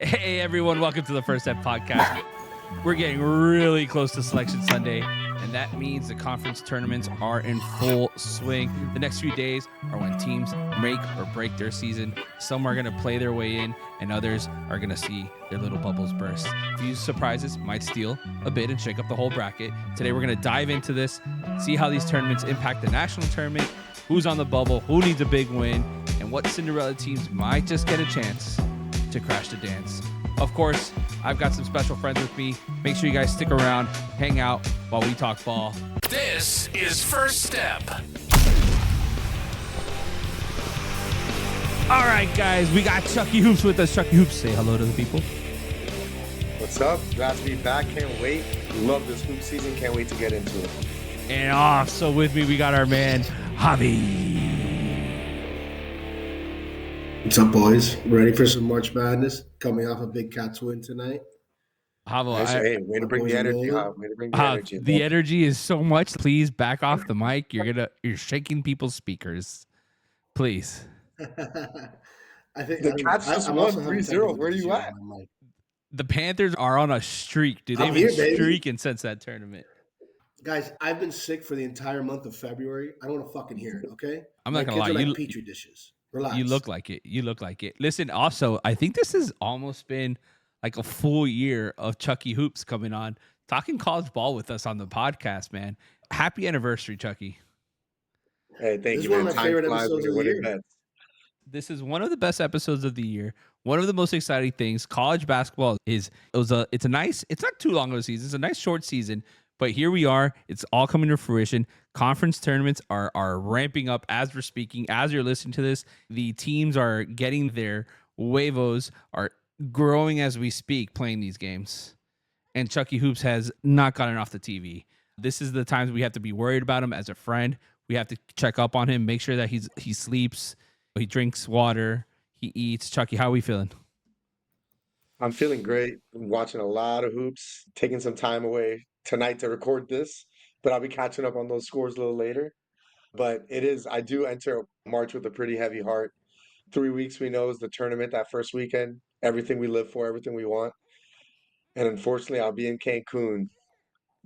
Hey everyone, welcome to the First Step Podcast. We're getting really close to Selection Sunday, and that means the conference tournaments are in full swing. The next few days are when teams make or break their season. Some are going to play their way in, and others are going to see their little bubbles burst. A few surprises might steal a bit and shake up the whole bracket. Today we're going to dive into this, see how these tournaments impact the national tournament, who's on the bubble, who needs a big win, and what Cinderella teams might just get a chance to crash the dance. Of course, I've got some special friends with me. Make sure you guys stick around, hang out while we talk ball. This is First Step. All right, guys, we got Chucky Hoops with us. Chucky Hoops, say hello to the people. What's up? Glad to be back. Can't wait. Love this hoop season. Can't wait to get into it. And also with me, we got our man, Javi. What's up, boys? Ready for some March Madness? Coming off a Big Cats win tonight. Javi, Hey, way to bring the energy, huh? Way to bring the energy. The energy is so much. Please back off the mic. You're shaking people's speakers. Please. I think The Cats just won 3-0. Where are you at? The Panthers are on a streak, dude. They've been streaking since that tournament. Guys, I've been sick for the entire month of February. I don't want to fucking hear it, okay? I'm not gonna lie. Like Petri dishes. Relax. You look like it. Listen, also, I think this has almost been like a full year of Chucky Hoops coming on, talking college ball with us on the podcast, man. Happy anniversary, Chucky. Hey, thank This you, is one man. of my Time favorite flies episodes when of you're the winning year. bets. This is one of the best episodes of the year. One of the most exciting things. College basketball it's not too long of a season. It's a nice short season, but here we are. It's all coming to fruition. Conference tournaments are ramping up as we're speaking. As you're listening to this, the teams are getting their huevos, are growing as we speak, playing these games. And Chucky Hoops has not gotten off the TV. This is the times we have to be worried about him as a friend. We have to check up on him, make sure that he sleeps, he drinks water, he eats. Chucky, how are we feeling? I'm feeling great. I'm watching a lot of hoops, taking some time away tonight to record this, but I'll be catching up on those scores a little later. But I do enter March with a pretty heavy heart. 3 weeks we know is the tournament that first weekend. Everything we live for, everything we want. And unfortunately, I'll be in Cancun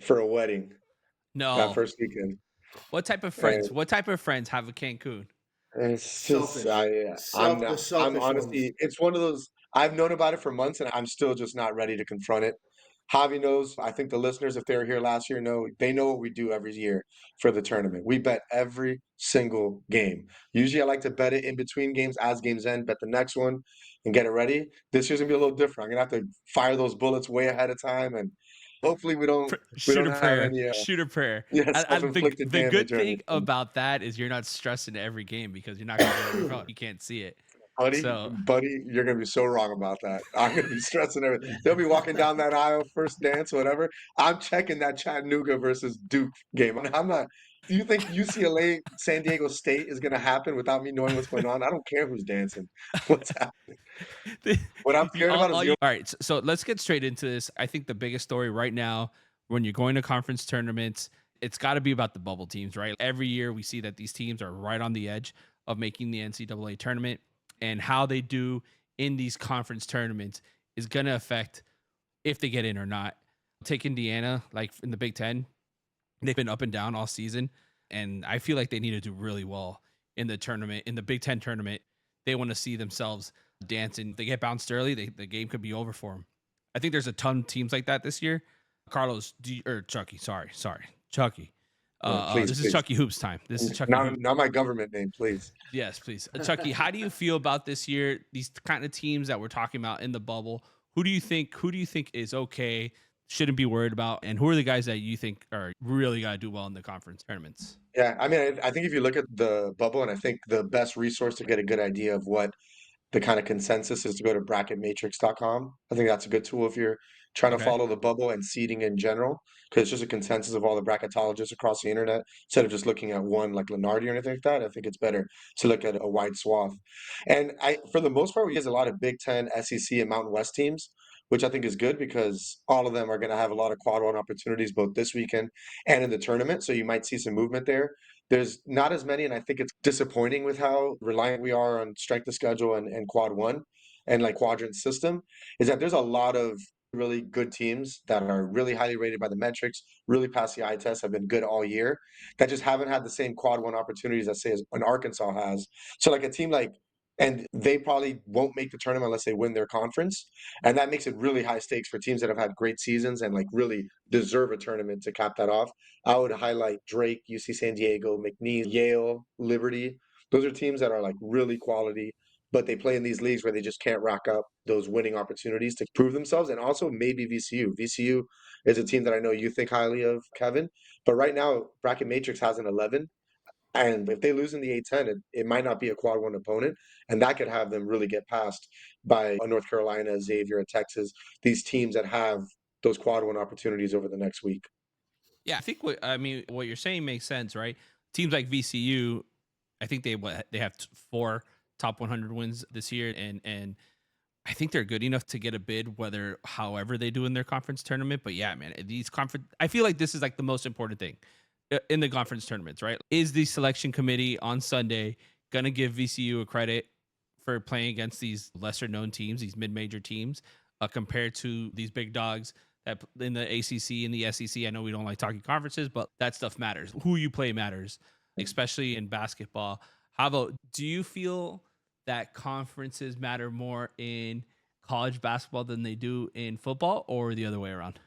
for a wedding that No. first weekend. What type of And friends? What type of friends have a Cancun? it's just, Selfish. I'm The not, I'm selfish honestly, ones. it's one of those, I've known about it for months and I'm still just not ready to confront it. Javi knows, I think the listeners, if they were here last year, they know what we do every year for the tournament. We bet every single game. Usually I like to bet it in between games, as games end, bet the next one and get it ready. This year's gonna be a little different. I'm gonna have to fire those bullets way ahead of time and hopefully we don't Shoot a have prayer. any Shoot a prayer. self-inflicted The good damage or thing anything. about that is you're not stressing every game because you're not going to your phone. You can't see it. Buddy, you're gonna be so wrong about that. I'm gonna be stressing everything. They'll be walking down that aisle, first dance, whatever. I'm checking that Chattanooga versus Duke game. I'm not. Do you think UCLA San Diego State is gonna happen without me knowing what's going on? I don't care who's dancing. What's happening? What I'm scared about is all right, so let's get straight into this. I think the biggest story right now, when you're going to conference tournaments, it's got to be about the bubble teams, right? Every year we see that these teams are right on the edge of making the NCAA tournament, and how they do in these conference tournaments is going to affect if they get in or not. Take Indiana, like in the Big Ten, they've been up and down all season, and I feel like they need to do really well in the tournament, in the Big Ten tournament. They want to see themselves dancing. If they get bounced early, the game could be over for them. I think there's a ton of teams like that this year. Chucky. Chucky. This is Chucky Hoops time. This is Chucky. Not my government name, please. Yes, please. Chucky, how do you feel about this year? These kind of teams that we're talking about in the bubble. Who do you think is okay? Shouldn't be worried about, and who are the guys that you think are really got to do well in the conference tournaments? Yeah, I mean, I think if you look at the bubble, and I think the best resource to get a good idea of what the kind of consensus is to go to bracketmatrix.com. I think that's a good tool if you're trying to follow the bubble and seeding in general, because it's just a consensus of all the bracketologists across the internet instead of just looking at one like Lenardi or anything like that. I think it's better to look at a wide swath. And for the most part, we use a lot of Big Ten, SEC, and Mountain West teams, which I think is good because all of them are going to have a lot of quad one opportunities both this weekend and in the tournament. So you might see some movement there. There's not as many, and I think it's disappointing with how reliant we are on strength of schedule and quad one. and like quadrant system is that there's a lot of really good teams that are really highly rated by the metrics, really pass the eye test, have been good all year, that just haven't had the same quad one opportunities that say as an Arkansas has. So like a team like, and they probably won't make the tournament unless they win their conference. And that makes it really high stakes for teams that have had great seasons and like really deserve a tournament to cap that off. I would highlight Drake, UC San Diego, McNeese, Yale, Liberty. Those are teams that are like really quality, but they play in these leagues where they just can't rack up those winning opportunities to prove themselves. And also maybe VCU. VCU is a team that I know you think highly of, Kevin. But right now, Bracket Matrix has an 11. And if they lose in the A10, it might not be a quad one opponent. And that could have them really get passed by a North Carolina, a Xavier, a Texas, these teams that have those quad one opportunities over the next week. Yeah, I think what you're saying makes sense, right? Teams like VCU, I think they have 4 top 100 wins this year, and I think they're good enough to get a bid, however they do in their conference tournament. But yeah, man, I feel like this is like the most important thing in the conference tournaments, right? Is the selection committee on Sunday gonna give VCU a credit for playing against these lesser known teams, these mid-major teams, compared to these big dogs that in the ACC and the SEC? I know we don't like talking conferences, but that stuff matters. Who you play matters, especially in basketball. Do you feel that conferences matter more in college basketball than they do in football, or the other way around?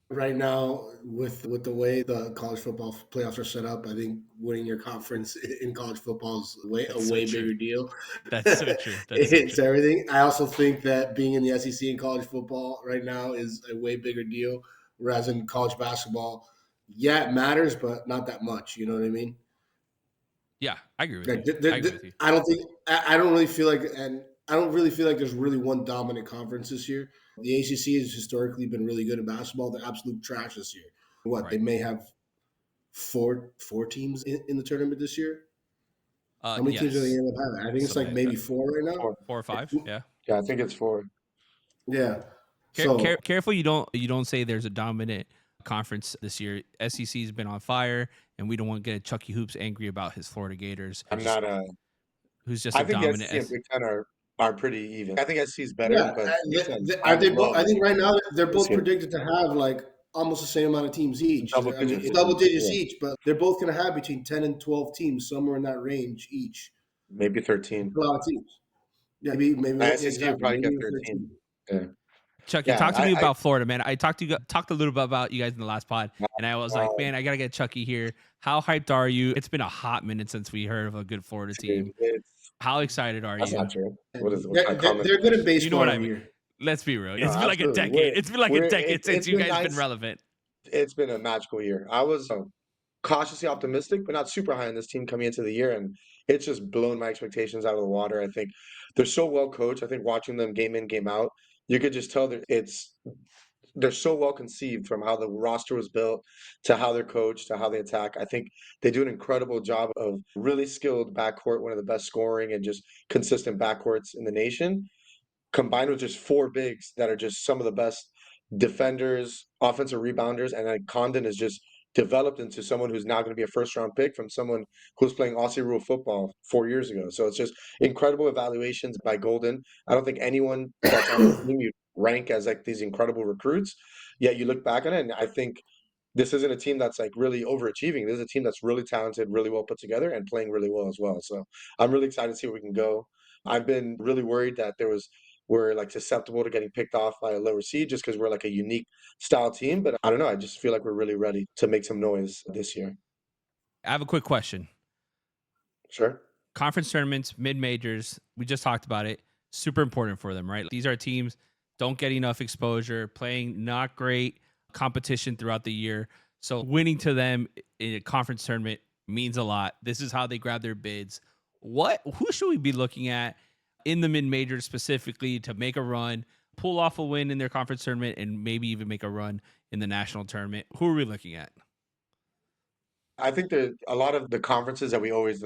Right now, with the way the college football playoffs are set up, I think winning your conference in college football is a That's so way true. bigger deal. That's so true. That's so It's true. everything. I also think that being in the SEC in college football right now is a way bigger deal, whereas in college basketball, yeah, it matters, but not that much. You know what I mean? Yeah, I agree with you. Like, I agree with you. I don't think I don't really feel like, and I don't really feel like there's really one dominant conference this year. The ACC has historically been really good in basketball. They're absolute trash this year. What they Right. may have four teams in the tournament this year. How many teams are they Yes. end up having? I think it's Something like like maybe that. four right now. 4. 4 or 5. Yeah. Yeah, I think it's 4. Yeah. So Careful you don't say there's a dominant conference this year. SEC's been on fire, and we don't want to get Chucky Hoops angry about his Florida Gators, I'm not a. who's just a I think the dominant SEC and Big Ten are pretty even. I think SEC is better, yeah, but Big Ten. are I they both? love I think right now they're this both year. predicted to have like almost the same amount of teams each. Double I mean, digits. it's double digits Yeah, each, but they're both going to have between 10 and 12 teams, somewhere in that range each. maybe It's 13. a lot of teams. Yeah, maybe SEC would exactly. probably Maybe get even 13. 13. Yeah, Chucky, yeah. talk to me about Florida, man. I talked a little bit about you guys in the last pod, and I was like, Uh, man, I gotta get Chucky here. How hyped are you? It's been a hot minute since we heard of a good Florida team. How excited are that's you? not true. What's They're, that they're, comment? they're good at You know baseball what I every mean? year. Let's be real. No, It's been like a absolutely. decade. It's been like a decade since It's you been guys been nice. relevant. It's been a magical year. I was cautiously optimistic, but not super high on this team coming into the year, and it's just blown my expectations out of the water. I think they're so well coached. I think watching them game in, game out, you could just tell that they're so well conceived from how the roster was built to how they're coached to how they attack. I think they do an incredible job of really skilled backcourt, one of the best scoring and just consistent backcourts in the nation, combined with just 4 bigs that are just some of the best defenders, offensive rebounders, and then Condon is just developed into someone who's now going to be a first round pick from someone who was playing Aussie rule football 4 years ago. So it's just incredible evaluations by Golden. I don't think anyone that's on the team you rank as like these incredible recruits. Yet you look back on it, and I think this isn't a team that's like really overachieving. This is a team that's really talented, really well put together, and playing really well as well. So I'm really excited to see where we can go. I've been really worried that we're like susceptible to getting picked off by a lower seed just because we're like a unique style team. But I don't know. I just feel like we're really ready to make some noise this year. I have a quick question. Sure. Conference tournaments, mid majors, we just talked about it. Super important for them, right? These are teams don't get enough exposure, playing not great competition throughout the year. So winning to them in a conference tournament means a lot. This is how they grab their bids. Who should we be looking at in the mid majors specifically to make a run, pull off a win in their conference tournament, and maybe even make a run in the national tournament? Who are we looking at? I think that a lot of the conferences that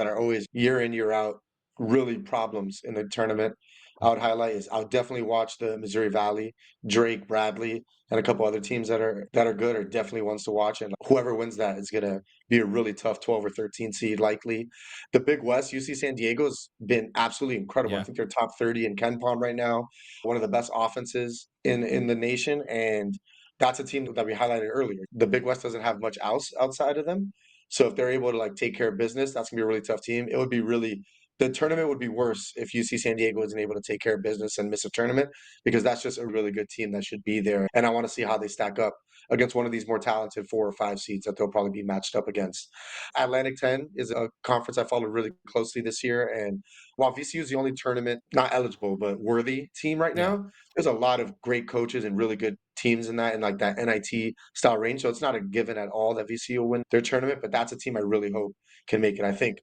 are always year in, year out, really problems in the tournament. I would highlight is I would definitely watch the Missouri Valley, Drake, Bradley, and a couple other teams that are good are definitely ones to watch. And whoever wins that is gonna be a really tough 12 or 13 seed likely. The Big West, UC San Diego's been absolutely incredible. I Yeah. think they're top 30 in Ken Palm right now, one of the best offenses in the nation. And that's a team that we highlighted earlier. The Big West doesn't have much else outside of them. So if they're able to like take care of business, that's gonna be a really tough team. It would be really the tournament would be worse if UC San Diego isn't able to take care of business and miss a tournament because that's just a really good team that should be there. And I want to see how they stack up against one of these more talented 4 or 5 seeds that they'll probably be matched up against. Atlantic 10 is a conference I followed really closely this year. And while VCU is the only tournament, not eligible, but worthy team right Yeah. now, there's a lot of great coaches and really good teams in that and like that NIT style range. So it's not a given at all that VCU will win their tournament, but that's a team I really hope can make it. I think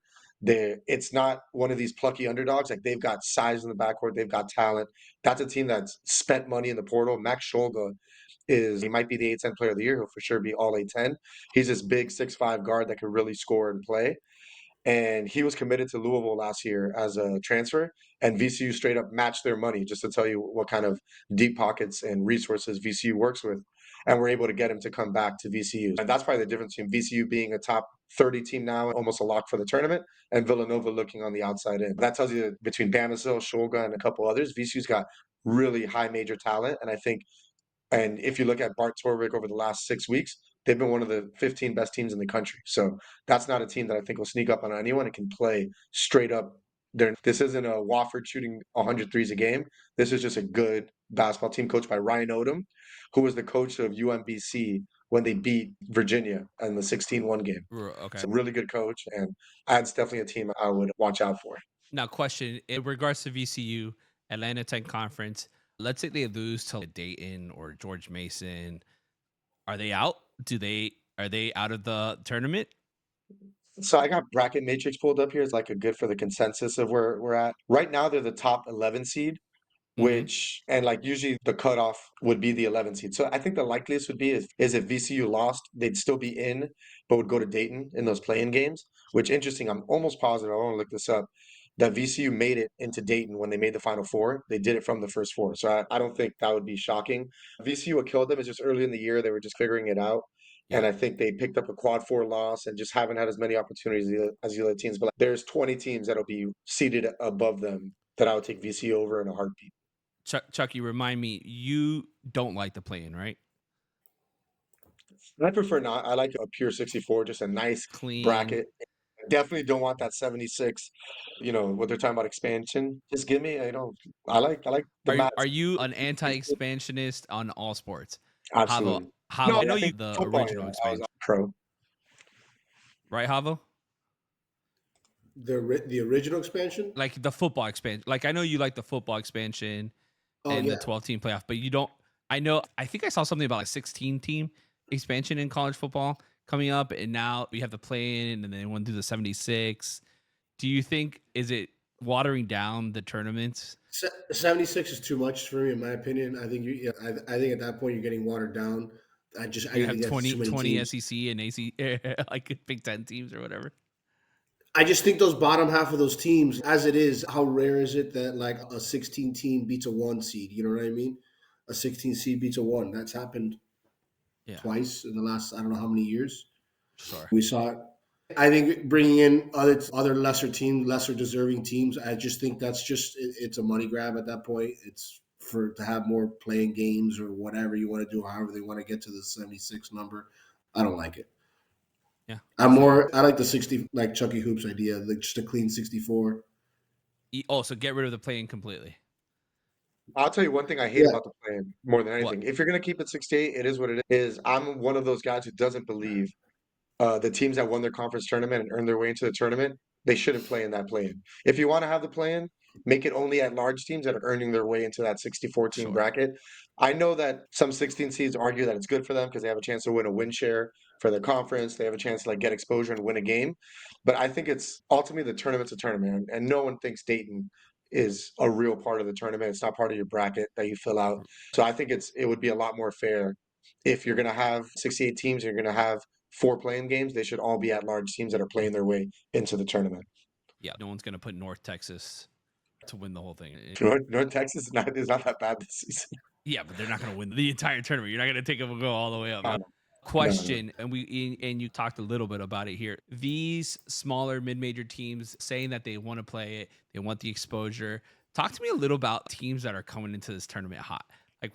it's not one of these plucky underdogs. Like they've got size in the backcourt, they've got talent. That's a team that's spent money in the portal. Max Scholga he might be the A10 player of the year. He'll for sure be all A10. He's this big 6'5" guard that can really score and play. And he was committed to Louisville last year as a transfer, and VCU straight up matched their money just to tell you what kind of deep pockets and resources VCU works with. And we're able to get him to come back to VCU. And that's probably the difference between VCU being a top 30 team now, almost a lock for the tournament, and Villanova looking on the outside in. That tells you that between Bamisile, Shulga, and a couple others, VCU's got really high major talent. And I think and if you look at Bart Torvik over the last 6 weeks, they've been one of the 15 best teams in the country. So that's not a team that I think will sneak up on anyone. It can play straight up. This isn't a Wofford shooting 100 threes a game. This is just a good basketball team coached by Ryan Odom, who was the coach of UMBC when they beat Virginia in the 16-1 game. Okay. So really good coach, and that's definitely a team I would watch out for. Now, question in regards to VCU, Atlanta 10 Conference, let's say they lose to Dayton or George Mason. Are they out? Are they out of the tournament? So I got bracket matrix pulled up here. It's like a good for the consensus of where we're at. Right now, they're the top 11 seed, Mm-hmm. which and like usually the cutoff would be the 11 seed. So I think the likeliest would be is if VCU lost, they'd still be in, but would go to Dayton in those playing games. Which interesting. I'm almost positive. I want to look this up. That VCU made it into Dayton when they made the Final Four. They did it from the first four. So I don't think that would be shocking. VCU what killed them is just early in the year they were just figuring it out. And Yeah. I think they picked up a quad four loss and just haven't had as many opportunities as the other teams. But like, there's 20 teams that'll be seated above them that I would take VCU over in a heartbeat. Chucky, remind me, you don't like the play-in, right? I prefer not. I like a pure 64, just a nice Clean. bracket. Definitely don't want that 76. What they're talking about expansion. Just give me, I like the math. Are you an anti-expansionist on all sports? Havo, Absolutely. No, I know I you think the football, original I was expansion, pro. right, Havo? The original expansion. Like the football expansion. Like I know you like the football expansion Oh and the yeah. 12-team playoff, but you don't. I think I saw something about a 16-team expansion in college football coming up, and now we have the play-in, and then one through the 76. Do you think is it watering down the tournaments? 76 is too much for me, in my opinion. I think I think at that point you're getting watered down. I You have think that's too many 20 teams. SEC and AC like Big Ten teams or whatever. I just think those bottom half of those teams, as it is, how rare is it that like a 16 team beats a 1 seed? You know what I mean? A 16 seed beats a 1. That's happened Yeah, twice in the last I don't know how many years. sure. We saw it. I think bringing in other lesser teams, lesser deserving teams. I just think that's it's a money grab at that point. It's to have more playing games or whatever you want to do, however they want to get to the 76 number. I don't like it. Yeah. I like the 60, like Chucky Hoops idea, like just a clean 64. So get rid of the play-in completely. I'll tell you one thing I hate Yeah. about the plan more than What? anything. If you're going to keep it 68, it is what it is. I'm one of those guys who doesn't believe the teams that won their conference tournament and earned their way into the tournament, they shouldn't play in that play-in. If you want to have the play-in, make it only at large teams that are earning their way into that 64 team Sure. bracket. I know that some 16 seeds argue that it's good for them because they have a chance to win a win share for their conference. They have a chance to like get exposure and win a game. But I think it's ultimately the tournament's a tournament, and no one thinks Dayton is a real part of the tournament. It's not part of your bracket that you fill out. So I think it would be a lot more fair if you're going to have 68 teams, you're going to have 4 playing games. They should all be at large teams that are playing their way into the tournament. Yeah, no one's gonna put North Texas to win the whole thing. North Texas is not that bad this season. Yeah, but they're not going to win the entire tournament. You're not going to take them and go all the way up. No, no, no. Question, and you talked a little bit about it here. These smaller mid-major teams saying that they want to play it, they want the exposure. Talk to me a little about teams that are coming into this tournament hot. Like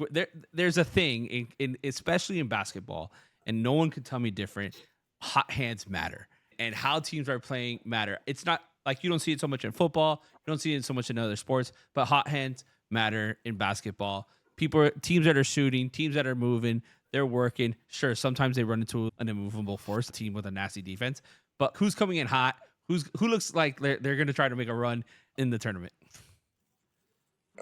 there's a thing in especially in basketball, and no one can tell me different. Hot hands matter, and how teams are playing matter. It's not like you don't see it so much in football, you don't see it so much in other sports, but hot hands matter in basketball. Teams that are shooting, teams that are moving, they're working. Sure, sometimes they run into an immovable force, a team with a nasty defense. But who's coming in hot? Who looks like they're going to try to make a run in the tournament?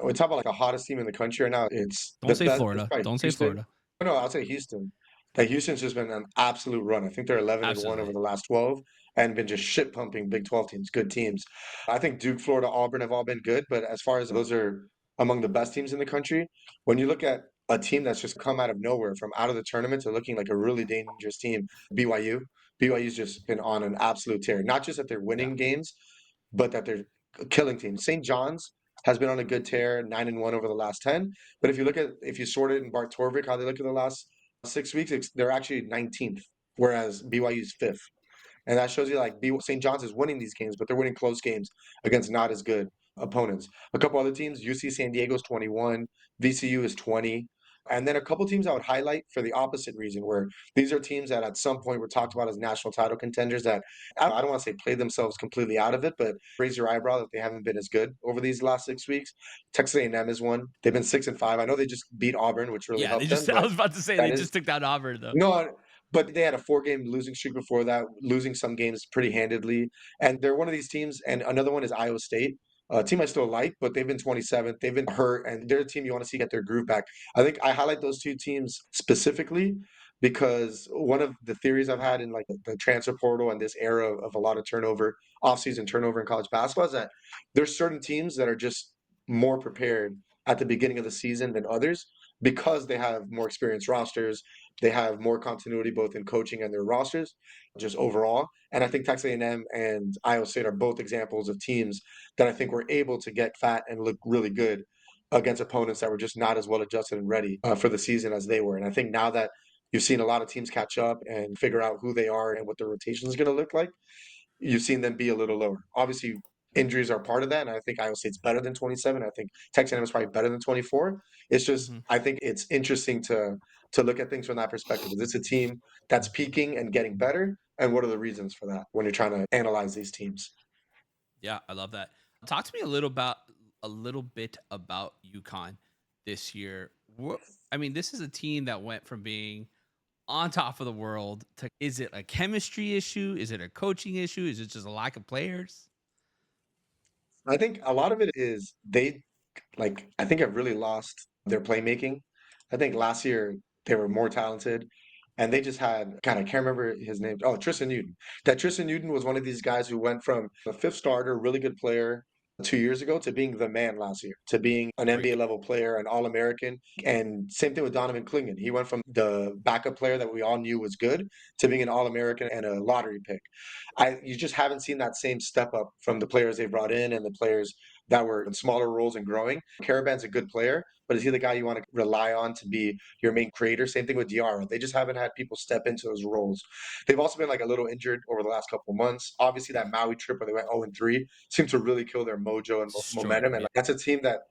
We talk about like the hottest team in the country right now. It's Don't the say best. It's Florida. probably Don't say Houston. Florida. No, I'll say Houston. Like Houston's just been an absolute run. I think they're 11-1 over Absolutely. the last 12 and been just shit pumping Big 12 teams, good teams. I think Duke, Florida, Auburn have all been good, but as far as those are among the best teams in the country, when you look at a team that's just come out of nowhere from out of the tournament to looking like a really dangerous team, BYU. BYU's just been on an absolute tear. Not just that they're Yeah. winning games, but that they're killing teams. St. John's has been on a good tear, 9-1 over the last 10. But if you sort it in Bart Torvik, how they look at the last 6 weeks, they're actually 19th, whereas BYU's fifth. And that shows you like St. John's is winning these games, but they're winning close games against not as good opponents. A couple other teams, UC San Diego's 21, VCU is 20. And then a couple teams I would highlight for the opposite reason, where these are teams that at some point were talked about as national title contenders that I don't want to say played themselves completely out of it, but raise your eyebrow that they haven't been as good over these last 6 weeks. Texas A&M is one. They've been 6-5. I know they just beat Auburn, which really Yeah, they helped them, just I but was about to say that they is just took down Auburn though. no, but they had a 4-game losing streak before that, losing some games pretty handedly. And they're one of these teams, and another one is Iowa State, a team I still like, but they've been 27th. They've been hurt, and they're a team you want to see get their groove back. I think I highlight those two teams specifically because one of the theories I've had in like the transfer portal and this era of a lot of turnover, offseason turnover in college basketball is that there's certain teams that are just more prepared at the beginning of the season than others because they have more experienced rosters, they have more continuity both in coaching and their rosters, just overall. And I think Texas A&M and Iowa State are both examples of teams that I think were able to get fat and look really good against opponents that were just not as well adjusted and ready for the season as they were. And I think now that you've seen a lot of teams catch up and figure out who they are and what their rotation is going to look like, you've seen them be a little lower. Obviously, injuries are part of that, and I think Iowa State's better than 27. I think Texas A&M is probably better than 24. It's just Mm-hmm. I think it's interesting to look at things from that perspective. Is this a team that's peaking and getting better, and what are the reasons for that when you're trying to analyze these teams? Yeah, I love that. Talk to me a little bit about UConn this year. I mean, this is a team that went from being on top of the world to, is it a chemistry issue? Is it a coaching issue? Is it just a lack of players? I think a lot of it is I think have really lost their playmaking. I think last year they were more talented and they just had, God, I can't remember his name. Oh, Tristan Newton. That Tristan Newton was one of these guys who went from a fifth starter, really good player 2 years ago to being the man last year, to being an NBA Agreed. level player, an All American. And same thing with Donovan Clingan. He went from the backup player that we all knew was good to being an All American and a lottery pick. You just haven't seen that same step up from the players they brought in and the players that were in smaller roles and growing. Caravan's a good player, but is he the guy you want to rely on to be your main creator? Same thing with Diarra. They just haven't had people step into those roles. They've also been like a little injured over the last couple of months. Obviously, that Maui trip where they went 0-3 seemed to really kill their mojo and Destroyed momentum. them. And Yeah. like, that's a team that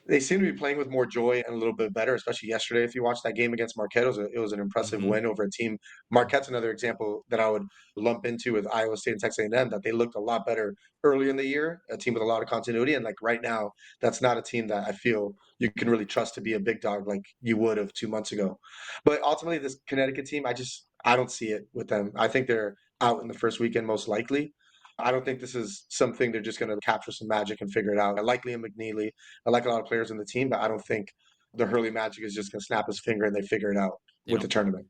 they seem to be playing with more joy and a little bit better, especially yesterday. If you watched that game against Marquette, it was an impressive Mm-hmm. win over a team. Marquette's another example that I would lump into with Iowa State and Texas A&M, that they looked a lot better early in the year, a team with a lot of continuity. And like right now, that's not a team that I feel you can really trust to be a big dog like you would have 2 months ago. But ultimately, this Connecticut team, I don't see it with them. I think they're out in the first weekend most likely. I don't think this is something they're just going to capture some magic and figure it out. I like Liam McNeely. I like a lot of players in the team, but I don't think the Hurley Magic is just going to snap his finger and they figure it out They with the don't. tournament.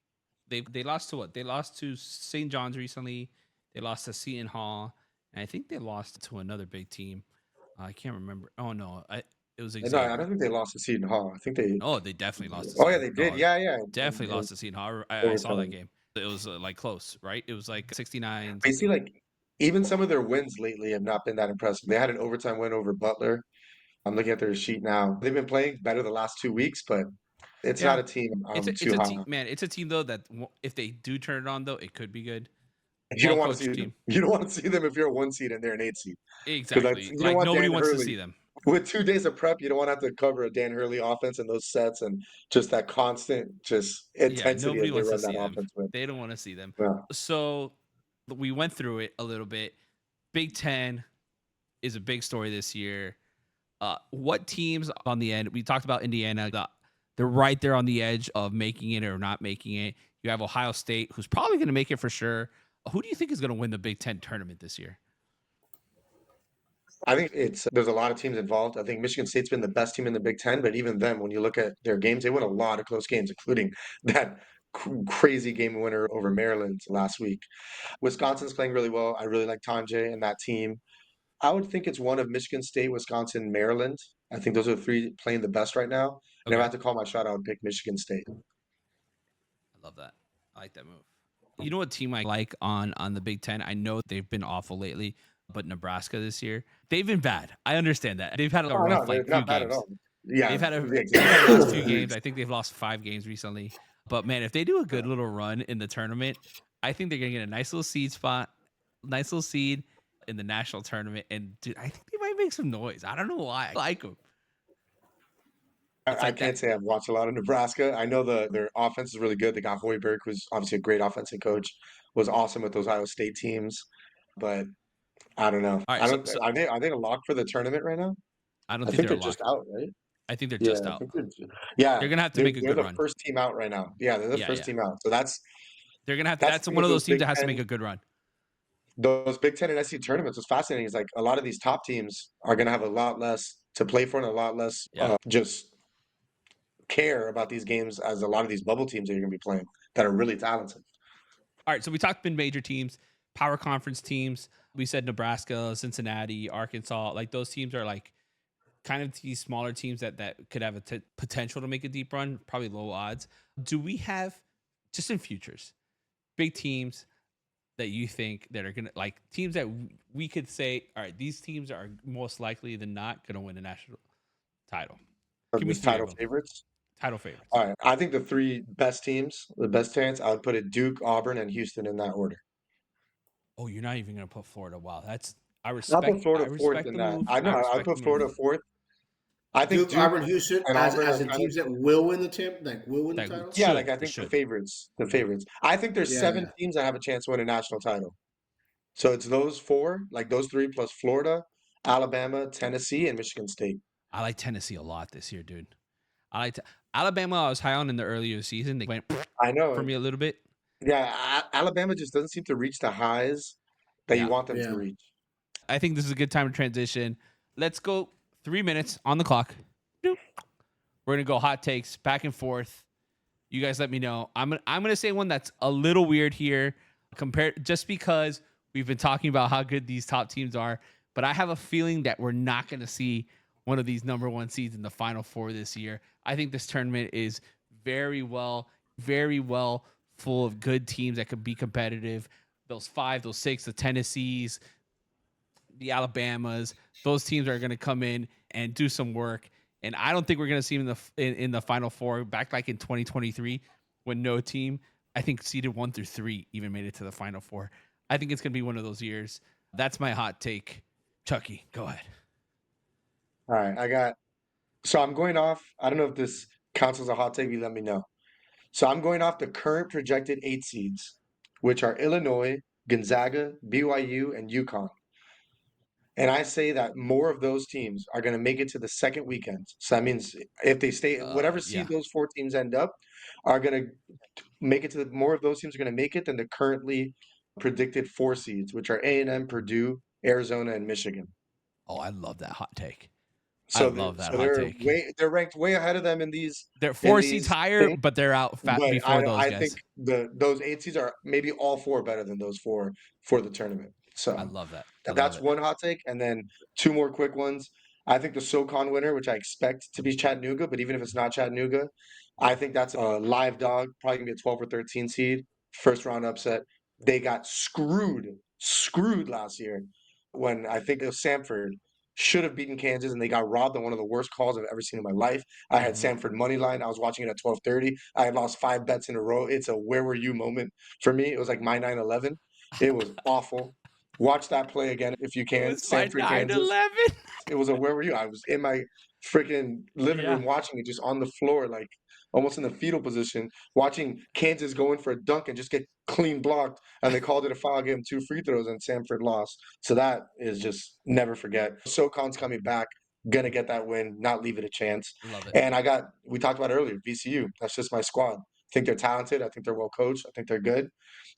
They lost to what? They lost to St. John's recently. They lost to Seton Hall, and I think they lost to another big team. I can't remember. Oh no, it was And no, I Xavier. don't think they lost to Seton Hall. I think they. Oh, they definitely lost to Oh yeah, Seton. they did. No, Yeah, yeah. definitely In lost to Seton Hall. I saw that overtime. game. It was like close, right? It was like 69. But you see, Something. like even some of their wins lately have not been that impressive. They had an overtime win over Butler. I'm looking at their sheet now. They've been playing better the last 2 weeks, but it's not Yeah. a team It's I'm a it's too a high team, on. man. It's a team though that if they do turn it on though, it could be good. You Well don't want to coached see them. team. You don't want to see them if you're a 1 seed and they're an 8 seed. Because Exactly. you don't Like want nobody Dan wants to Hurley see them. with 2 days of prep. You don't want to have to cover a Dan Hurley offense and those sets and just that constant just Yeah, intensity nobody as they wants to run that see them. offense with. They don't want to see them. Yeah. So we went through it a little bit. Big Ten is a big story this year. What teams on the end? We talked about Indiana. They're right there on the edge of making it or not making it. You have Ohio State, who's probably going to make it for sure. Who do you think is going to win the Big Ten tournament this year? I think there's a lot of teams involved. I think Michigan State's been the best team in the Big Ten, but even then, when you look at their games, they win a lot of close games, including that crazy game winner over Maryland last week. Wisconsin's playing really well. I really like Tanje and that team. I would think it's one of Michigan State, Wisconsin, Maryland. I think those are the three playing the best right now. And if I Okay, had to call my shot, I would pick Michigan State. I love that. I like that move. You know what team I like on the Big Ten? I know they've been awful lately, but Nebraska this year, they've been bad. I understand that. They've had a Oh no, rough they're like few not bad at games. all. Yeah, They've had a last few exactly. games. I think they've lost 5 games recently. But man, if they do a good little run in the tournament, I think they're gonna get a nice little seed spot, nice little seed in the national tournament. And dude, I think they might make some noise. I don't know why. I like them. It's I like that. can't say I've watched a lot of Nebraska. I know their offense is really good. They got Hoiberg, who's obviously a great offensive coach, was awesome with those Ohio State teams. But I don't know. All right, I so don't. so Are they a lock for the tournament right now? I don't I think think they're a they're just lock. out, right? I think they're Yeah, just I out. think yeah, They're gonna have to make a they're good the run. first team out right now. Yeah, they're the Yeah, first yeah. team out. So They're gonna have to. that's the That's thing one with of those those teams Big that has to make Ten, a good run. those Big Ten and SEC tournaments. What's fascinating is like a lot of these top teams are gonna have a lot less to play for and a lot less Yeah. just care about these games as a lot of these bubble teams that you're gonna be playing that are really talented. All right, so we talked mid-major teams, power conference teams. We said Nebraska, Cincinnati, Arkansas. Like those teams are like kind of these smaller teams that could have a potential to make a deep run, probably low odds. Do we have just in futures big teams that you think that are gonna like teams that we could say, all right, these teams are most likely than not gonna win a national title? Of Give me these three of title them. favorites. Title favorites. All right, I think the three best teams, the best chance, I would put it Duke, Auburn, and Houston in that order. Oh, you're not even gonna put Florida. Wow, that's I'll put I Florida fourth respect in the that. move. I know I I respect put the move. Florida fourth. I think Duke, Duke Auburn, Houston, and Auburn as are the kind of teams that will win the That title. yeah, like should. I They think the should. favorites, the favorites. I think there's Yeah, seven yeah. teams that have a chance to win a national title. So it's those four, like those three plus Florida, Alabama, Tennessee, and Michigan State. I like Tennessee a lot this year, dude. I like Alabama. I was high on in the earlier season. They went I for know. me a little bit. Yeah, Alabama just doesn't seem to reach the highs that you Yeah, want them to Yeah. reach. I think this is a good time to transition. Let's go 3 minutes on the clock. Doop. We're gonna go hot takes back and forth. You guys let me know. I'm gonna say one that's a little weird here, compared just because we've been talking about how good these top teams are, but I have a feeling that we're not gonna see one of these number one seeds in the final four this year. I think this tournament is very well full of good teams that could be competitive. Those five, those six, the Tennessees, the Alabamas, those teams are going to come in and do some work. And I don't think we're going to see them in the final four back like in 2023 when no team, I think seeded 1 through 3 even made it to the final four. I think it's going to be one of those years. That's my hot take. Chucky, go ahead. All right, so I'm going off. I don't know if this counts as a hot take. You let me know. So I'm going off the current projected 8 seeds, which are Illinois, Gonzaga, BYU, and UConn. And I say that more of those teams are going to make it to the second weekend. So that means if they stay, whatever Yeah. seed those four teams end up, are going to make it to more of those teams are going to make it than the currently predicted 4 seeds, which are A&M, Purdue, Arizona, and Michigan. Oh, I love that hot take. I So love that hot they're take. they're ranked way ahead of them in They're in 4 seeds these higher, things. but they're out But before those I think guys. those 8 seeds are maybe all four better than those four for the tournament. I So love that. I love that's it. one hot take, and then two more quick ones. I think the SoCon winner, which I expect to be Chattanooga, but even if it's not Chattanooga, I think that's a live dog, probably gonna be a 12 or 13 seed, first round upset. They got screwed screwed last year when I think it was Samford should have beaten Kansas and they got robbed on one of the worst calls I've ever seen in my life. I had Samford money line. I was watching it at 12:30. I had lost 5 bets in a row. It's a where were you moment for me. It was like my 9/11. It was awful. Watch that play again if you It can. was my Samford, Kansas. 9/11. It was a where were you? I was in my freaking living Yeah. room watching it just on the floor, like almost in the fetal position, watching Kansas go in for a dunk and just get clean blocked. And they called it a foul, gave him 2 free throws, and Samford lost. So that is just never forget. SoCon's coming back, gonna get that win, not leave it a chance. Love it. And we talked about earlier, VCU. That's just my squad. I think they're talented. I think they're well coached. I think they're good.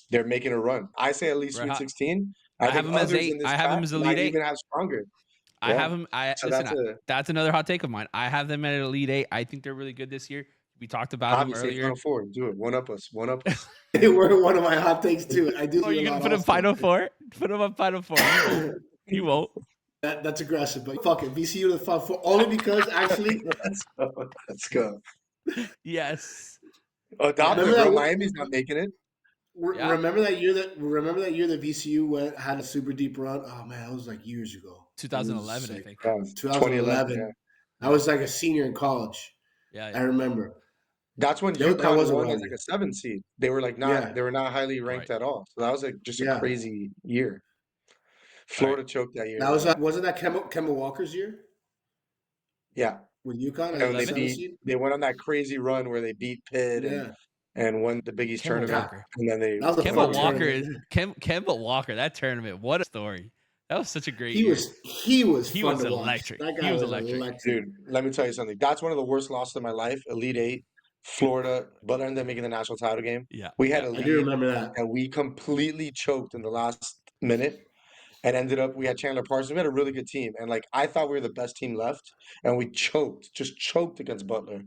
They're making a run. I say at least Red Sweet hot. 16. I I have think him as others 8. in this I have him chat as might Elite 8. even have stronger. I Yeah. have him. So Listen. that's a That's another hot take of mine. I have them at Elite 8. I think they're really good this year. We talked about them obviously earlier. Final Four. Do it. One up us. One up us. They were one of my hot takes too. I do. Oh, see you're a gonna lot put them also. Final Four? Put them on Final Four. You won't. You won't. That's aggressive, but fuck it. VCU to the Final Four only because actually, Let's go. Let's go. Yes. Adopt Remember it, bro. that- Miami's not making it. Yeah. remember that year that VCU had a super deep run. Oh man, that was like years ago. 2011, I Like think. Yeah, 2011. yeah. I was like a senior in college. Yeah. I remember. That's when That UConn was a won run as like year. a 7 seed. They were like Yeah. they were not highly ranked Right. at all. So that was like just a Yeah. crazy year. All Florida choked that year. That was though. wasn't that Kemba Walker's year Yeah. with UConn as And a 11? 7 seed? they went on that crazy run where they beat Pitt Yeah. and won the Big East Kemba tournament. Walker. And then they That was a Kemba fun Walker tournament. is Kemba Walker. That tournament, what a story! That was such a great He year. was He fun was to watch. electric. That He guy was was electric. electric. dude, let me tell you something. That's one of the worst losses of my life. Elite 8, Florida, but ended up making the national title game. Yeah. We had yeah, a I do lead remember that. and we completely choked in the last minute and ended up we had Chandler Parsons. We had a really good team. And like I thought we were the best team left and we just choked against Butler.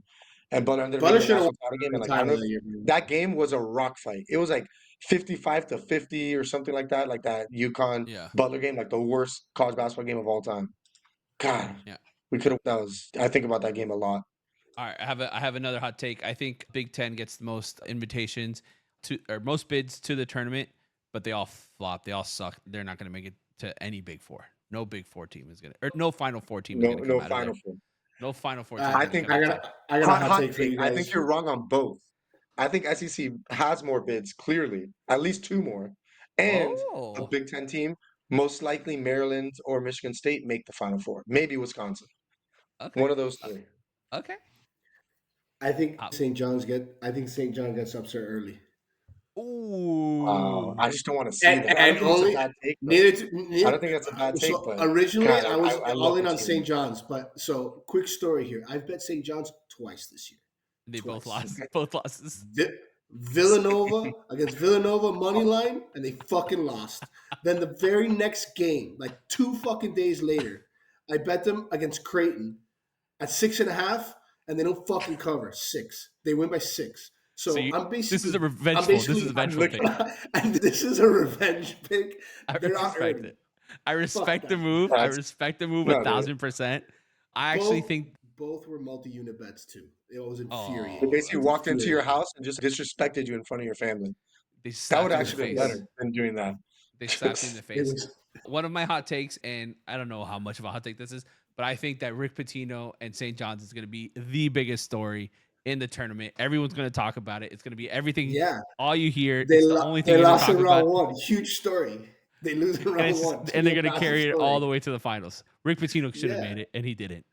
And Butler ended up Butler making the should have national title game. won And the like I don't know title if that year. Man. that game was a rock fight. It was like 55-50 or something like that UConn yeah. Butler game, like the worst college basketball game of all time. God, Yeah. we could have. I think about that game a lot. All right, I have another hot take. I think Big Ten gets the most invitations or most bids to the tournament, but they all flop. They all suck. They're not going to make it to any Big Four. No Big Four team is going to, or no Final Four team is going to come out Final of there. four. No Final Four team. I think I got a hot take for you I guys. think you're wrong on both. I think SEC has more bids, clearly, at least 2 more, and a Oh, Big Ten team. Most likely, Maryland or Michigan State make the Final Four. Maybe Wisconsin. okay, One of those 3. okay. I think St. John gets upset early. Ooh, I just don't want to see that. I don't think it's a bad take. I don't think that's a bad take. So But originally, God, I was I all love in to on see St. that. John's, but so quick story here. I've bet St. John's twice this year. they both Twice. lost. Both losses. Villanova against Villanova money line, and they fucking lost. Then the very next game, like 2 fucking days later, I bet them against Creighton at 6.5, and they don't fucking cover 6. They win by 6. So I'm basically this is a revengeful. This is a vengeful pick. and this is a revenge pick. I They're not respect early. it. I respect the that. move. I respect the move 1,000%. I actually think both were multi-unit bets too. It was They infuriating. basically It's walked into your infuriating. house and just disrespected you in front of your family. they That slapped would you in the actually be face. better than doing that. They slapped you in the It face. was One of my hot takes, and I don't know how much of a hot take this is, but I think that Rick Pitino and St. John's is going to be the biggest story in the tournament. Everyone's going to talk about it. It's going to be everything. yeah. All you hear. They It's the only thing they you're going to lost talk in round about. 1. Huge story. They lose in round 1. And they're going to Massive carry it story. all the way to the finals. Rick Pitino should have Yeah. made it, and he didn't.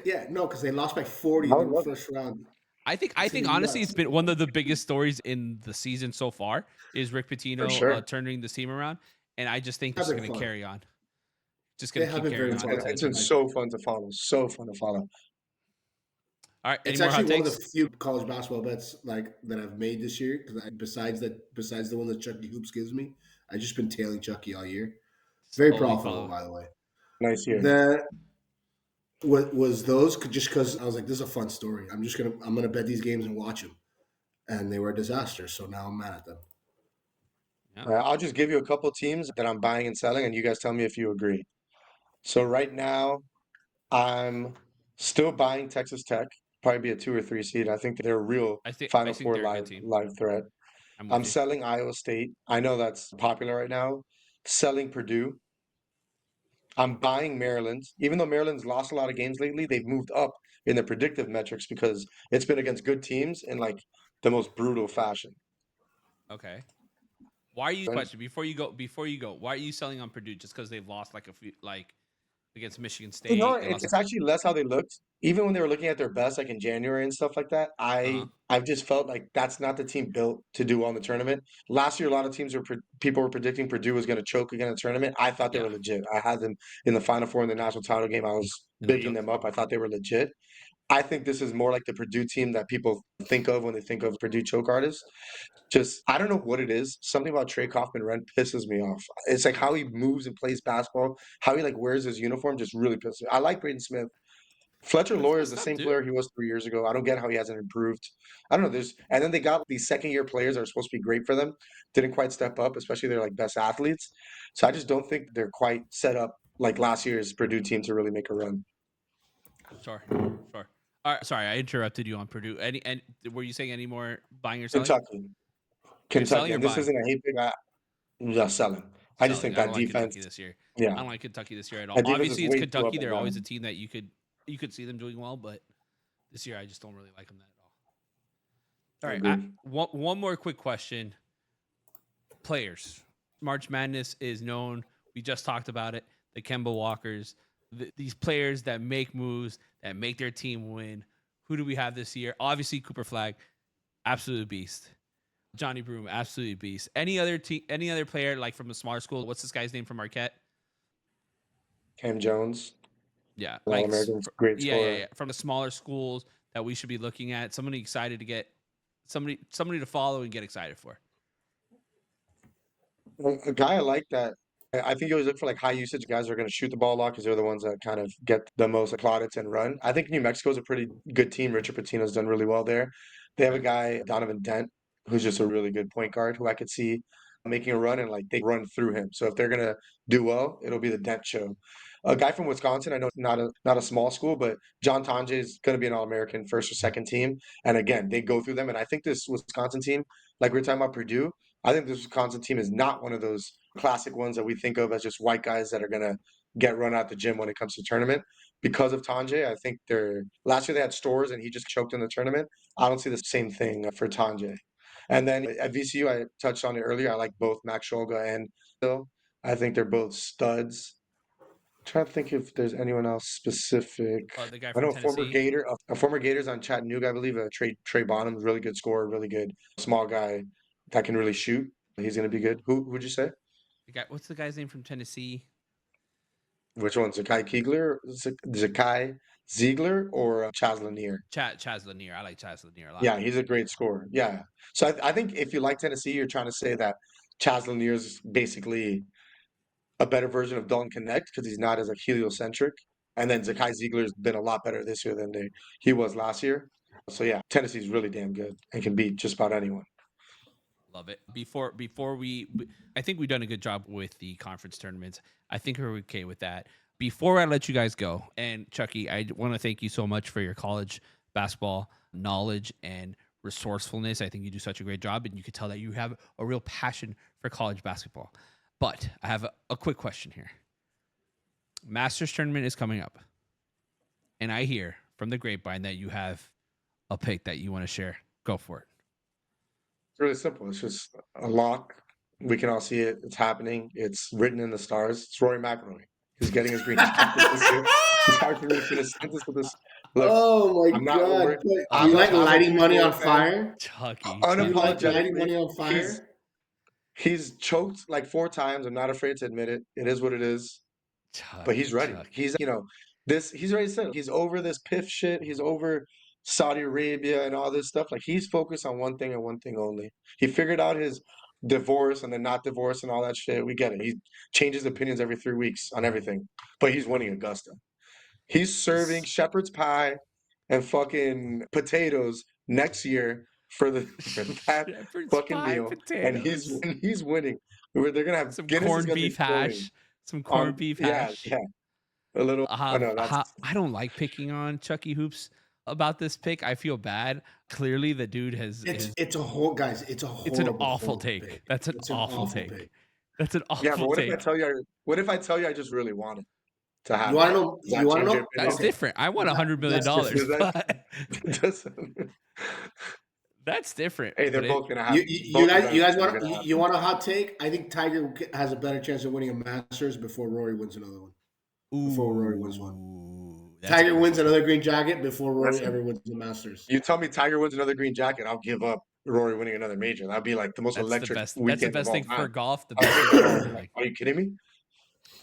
Yeah, no, because they lost by 40 I in would the love first round. I think honestly, it's been one of the biggest stories in the season so far is Rick Pitino sure. turning the team around, and I just think this is Having going to fun. carry on. Just going They to have keep been carrying very on. fun. It's been so fun to follow. So fun to follow. All right, any It's more hot actually one takes? of the few college basketball bets like that I've made this year. Because besides the one that Chucky Hoops gives me, I've just been tailing Chucky all year. Very Slowly profitable, follow. by the way. Nice year. That was those just because I was like, this is a fun story. I'm gonna bet these games and watch them, and they were a disaster. So now I'm mad at them. I'll just give you a couple teams that I'm buying and selling, and you guys tell me if you agree. So right now, I'm still buying Texas Tech. Probably be a 2 or 3 seed. I think they're a real Final think Four they're a good team. live threat. I'm I'm with you. selling Iowa State. I know that's popular right now, selling Purdue. I'm buying Maryland. Even though Maryland's lost a lot of games lately, they've moved up in the predictive metrics because it's been against good teams in like the most brutal fashion. Okay. Why are you And question before you go? Before you go, why are you selling on Purdue just because they've lost like a few like against Michigan you know, State? They lost. it's actually less how they looked. Even when they were looking at their best, like in January and stuff like that, Uh-huh. I've just felt like that's not the team built to do well in the tournament. Last year, a lot of teams people were predicting Purdue was going to choke again in the tournament. I thought they Yeah. were legit. I had them in the Final Four in the national title game. I was And they bigging choked. them up. I thought they were legit. I think this is more like the Purdue team that people think of when they think of Purdue choke artists. Just I don't know what it is. Something about Trey Kaufman Rent pisses me off. It's like how he moves and plays basketball, how he like wears his uniform just really pisses me. I like Braden Smith. Fletcher That's Loyer is the messed up, same dude. player he was 3 years ago. I don't get how he hasn't improved. I don't know. There's and then they got these second year players that are supposed to be great for them, didn't quite step up, especially their like best athletes. So I just don't think they're quite set up like last year's Purdue team to really make a run. Sure. Sure. All right. Sorry, I interrupted you on Purdue. Any and were you saying any more buying or selling? Kentucky, You're Kentucky, selling or and this buying? isn't a hate pick. I'm just selling. I just Selling. think I don't that like defense, Kentucky this year. yeah, I don't like Kentucky this year at all. that defense is Obviously, it's way too up Kentucky. and They're always a down. team that you could see them doing well, but this year I just don't really like them that at all. I All right. agree. One more quick question. Players. March Madness is known. We just talked about it. The Kemba Walkers. These players that make moves, that make their team win. Who do we have this year? Obviously, Cooper Flag, absolute beast. Johnny Broom, absolutely beast. Any other player like from a smaller school? What's this guy's name from Marquette? Cam Jones, Yeah, All like Americans, great yeah. scorer. From the smaller schools that we should be looking at. Somebody excited to get somebody to follow and get excited for. Well, a guy I like that. I think you always look for like high usage guys who are going to shoot the ball a lot because they're the ones that kind of get the most plaudits and run. I think New Mexico's a pretty good team. Richard Pitino's done really well there. They have a Okay. guy, Donovan Dent, who's just a really good point guard who I could see making a run and like they run through him. So if they're gonna do well, it'll be the Dent show. A guy from Wisconsin, I know it's not a small school, but John Tonje is going to be an All-American first or second team. And again, they go through them. And I think this Wisconsin team, like we were talking about Purdue, I think this Wisconsin team is not one of those classic ones that we think of as just white guys that are gonna get run out the gym when it comes to tournament. Because of Tanje, I think they're last year they had Stores and he just choked in the tournament. I don't see the same thing for Tanje. And then at VCU, I touched on it earlier. I like both Max Shulga and Bill. I think they're both studs. Trying to think if there's anyone else specific. The guy I from know a former Tennessee. Gator, a former Gators on Chattanooga, I believe. Trey Bonham, really good scorer, really good small guy that can really shoot. He's going to be good. Who would you say? What's the guy's name from Tennessee? Which one? Zakai Keegler, Zakai Ziegler, or Chaz Lanier? Chaz Lanier. I like Chaz Lanier a lot. Yeah, he's a great scorer. Yeah. So I think if you like Tennessee, you're trying to say that Chaz Lanier is basically a better version of Dalton Connect because he's not as like heliocentric. And then Zakai Ziegler's been a lot better this year than he was last year. So yeah, Tennessee's really damn good and can beat just about anyone. Love it. I think we've done a good job with the conference tournaments. I think we're okay with that. Before I let you guys go, and Chucky, I want to thank you so much for your college basketball knowledge and resourcefulness. I think you do such a great job, and you could tell that you have a real passion for college basketball. But I have a quick question here. Masters tournament is coming up, and I hear from the grapevine that you have a pick that you want to share. Go for it. It's really simple. It's just a lock. We can all see it. It's happening. It's written in the stars. It's Rory McIlroy. He's getting his green jacket this year. It's hard for me to finish a sentence with this. Look, Oh my I'm not God! over. Do you Oh, like I'm a lighting huge money Rory on fan. fire? Chucky. Do you like Chucky. lighting Unapologetically, money on he's fire? he's choked like 4 times. I'm not afraid to admit it. It is what it is. But he's ready. Chucky. He's ready to settle. He's over this PIF shit. He's over Saudi Arabia and all this stuff. Like he's focused on one thing and one thing only. He figured out his divorce and then not divorce and all that shit. We get it. He changes opinions every 3 weeks on everything. But he's winning Augusta. He's serving He's shepherd's pie and fucking potatoes next year for that shepherd's fucking pie meal. And potatoes. he's winning. They're gonna have Some Guinness is corned gonna be beef flowing hash. Some corned on beef yeah, hash. yeah. A little I know that's I don't like picking on Chucky Hoops about this pick. I feel bad. Clearly, the dude has. It's a whole guys. It's a It's an horrible, awful horrible take. pick. That's an It's an awful awful take. pick. That's an Yeah, but awful what if I take. tell you? What if I tell you I just really want it to You happen? want to know? Does that You want to change your know? That's opinion? Okay, different. I want $100 million, that's different. Does that? but Does, that's different. hey, they're But both gonna You, happen. you, you Both guys, you events guys are want gonna you happen. want a hot take? I think Tiger has a better chance of winning a Masters before Rory wins another one. Before Rory wins one, That's a Tiger wins crazy. another green jacket before Rory Listen, ever wins the Masters. you tell me Tiger wins another green jacket, I'll give up Rory winning another major. That'd be like the most That's the electric best. That's the weekend of best all thing for time. golf. The I'll best take thing that for all day. everything. Are you kidding me?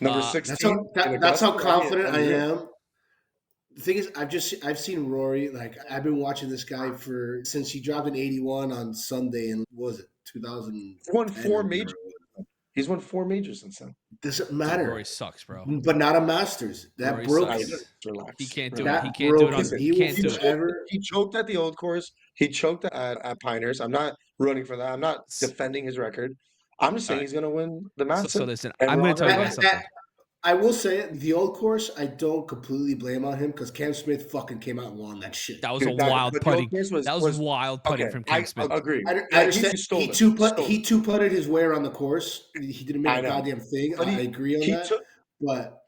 Number That's how 16 in that's how Augusta. confident I Unreal. am. The thing is, I've seen Rory. Like I've been watching this guy for since he dropped an 81 on Sunday, and what was it He won 2010 or four whatever? majors. He's won 4 majors since then. Doesn't Dude, matter. Rory sucks, bro. But not a Masters. That Rory broke I him. sucks. relax. He can't do it. Relax. He That can't do broke it on. him. Listen, He He will can't do it. forever. he choked at the old course. He choked at Pinehurst. I'm not running for that. I'm not defending his record. I'm just All saying right. he's going to win the So Masters. listen, And I'm we're going all to tell you gonna guys win. something. I will say the old course. I don't completely blame on him because Cam Smith fucking came out and won that shit. That was a Dude, that, wild but the old putting. course That was wild putting okay. from I Cam Smith. agree. I Like, understand. he stole He it. two put Stole he it. two putted his way around the course. He didn't make I a know, goddamn thing. but I agree on he that. took But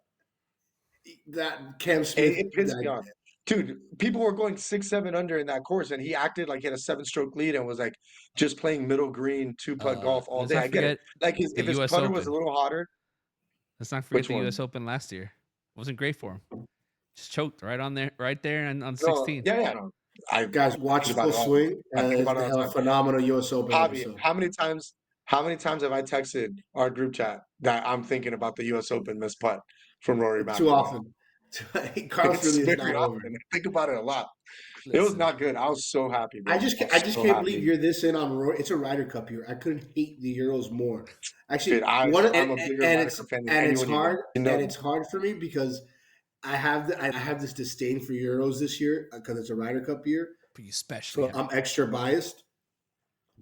that Cam it. Smith, It pissed me off. Dude, people were going 6, 7 under in that course, and he acted like he had a 7-stroke lead and was like just playing middle green 2-putt golf all Let's day. not I get it. forget Like the if his U.S. putter was a Open. little hotter, Let's not forget which the U.S. one? Open last year. Wasn't great for him. Just choked right on there, right there, and on No, 16. yeah, no. I guys, watch think about Full it all. Swing. I think about it They all have the a time. phenomenal U.S. Open Javi, episode. how many times have I texted our group chat that I'm thinking about the U.S. Open missed putt from Rory Too McIlroy? often. Carlos It's really is very not over. often. I think about it a lot. It was Listen, not good. I was so happy, bro. I just So can't believe happy. you're this in on Roy. It's a Ryder Cup year. I couldn't hate the Euros more. Dude, Actually, one I'm a bigger and Ryder it's Cup fan than anyone you know. You know that. it's hard for me because I have this disdain for Euros this year because it's a Ryder Cup year. but you especially So have I'm extra biased.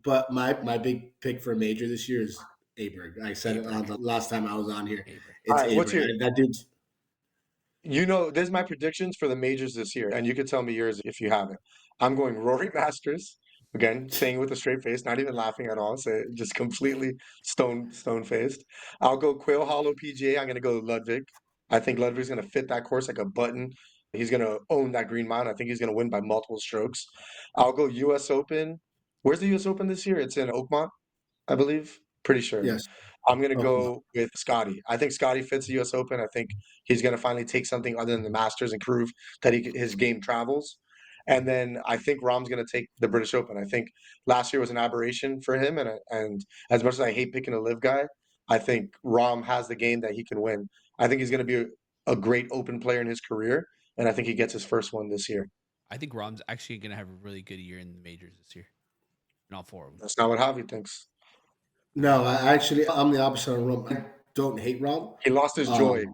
But my big pick for a major this year is Aberg. I said it on the last time I was on here. Aberg. All It's right, what's your Aberg. That dude's You know, there's my predictions for the majors this year, and you could tell me yours if you haven't. I'm going Rory Masters again, saying with a straight face, not even laughing at all, so just completely stone faced. I'll go Quail Hollow PGA. I'm gonna go Ludwig. I think Ludwig's gonna fit that course like a button. He's gonna own that green mountain. I think he's gonna win by multiple strokes. I'll go U.S. Open. Where's the U.S. Open this year? It's in Oakmont, I believe. Pretty sure. yes. I'm gonna Oklahoma. go with Scotty. I think Scotty fits the U.S. Open. I think he's gonna finally take something other than the Masters and prove that his game travels. And then I think Rahm's gonna take the British Open. I think last year was an aberration for him, and as much as I hate picking a live guy, I think Rahm has the game that he can win. I think he's gonna be a great Open player in his career, and I think he gets his first one this year. I think Rom's actually going to have a really good year in the majors this year, in all four of them. That's not what Javi thinks. No, I'm the opposite of Rom. I don't hate Rom. He lost his joy.